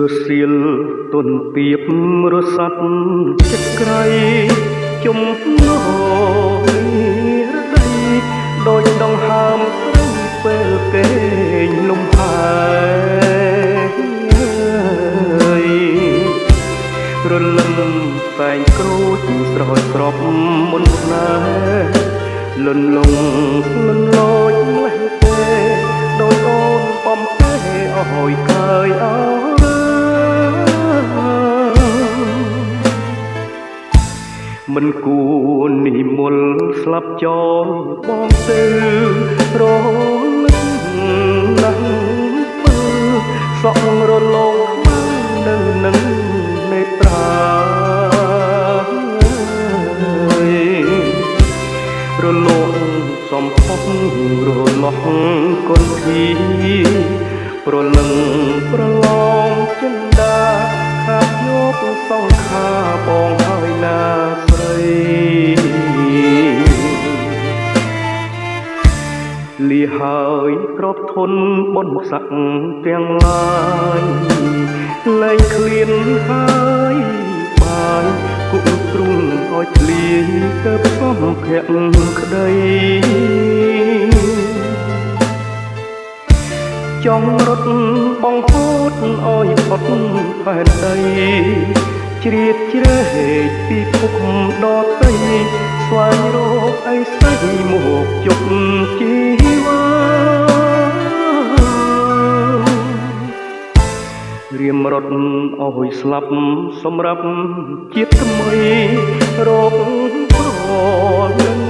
រសៀលទុនទៀបរស័តចិត្តក្រៃជំនោរដីដោយដងហើមស្រីពេលគេងលំហែរលឹមសែងក្រូចស្រោចស្រពមុនស្នេហ៍លន់លងលន់លយលេះទេដោយអូនបំពេអើយកើយអើមិនគួរនិមលស្លាប់ចោលបងទៅរលឹកណាស់ពើសក់រលងនៅនឹងនេត្រារលងសំផុសរលាស់កុនធីប្រលឹងប្រឡងចិន្តាខាត់យកសង្ខាបងហើយណាស្រីលីហើយទ្រពធនបុណ្យស័ក្តិទាំងឡាយលែងឃ្លានហើយបាយគុំទ្រុងឲ្យធ្លាយទៅសំភៈក្តីចង់រត់បងហូតឲ្យផុតផែនដីជ្រៀតជ្រែកពីភពដតីស្វែងរកអីស្អីមកជប់ជីវ៉ារៀមរត់ឲ្យស្លាប់សម្រាប់ជាតិថ្មីរកប្រនឹង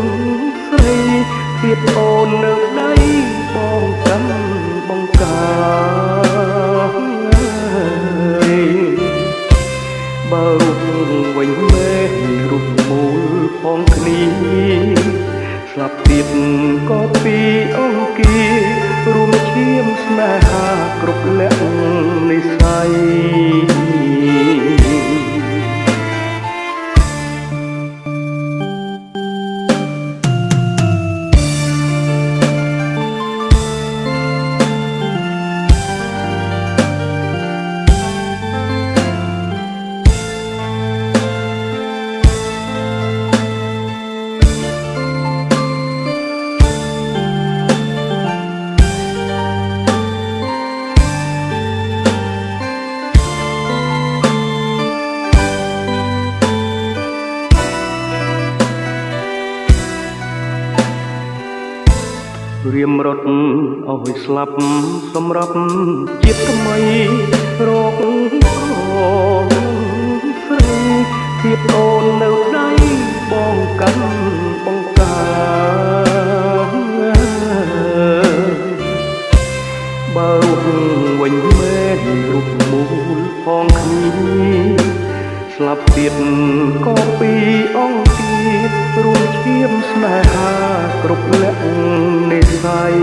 ស្រីទៀតអូននៅដៃបងកាន់បង្កាបើរូបវិញមែនរូបមូលផងគ្នាស្លាប់ទៀតក៏ពីអង្គារួមឈាមស្នេហាគ្រប់លក្ខនិស័យរៀមរត់ឲ្យស្លាប់សម្រាប់ជាតិថ្មីរកស្រីទៀតអូននៅដៃបងកាន់បង្កាបើរូបវិញមែនរូបមូលផងគ្នាស្លាប់ទៀតក៏ពីអង្គទៀតរួមឈាមស្នេហាគ្រប់លក្ខនិស័យ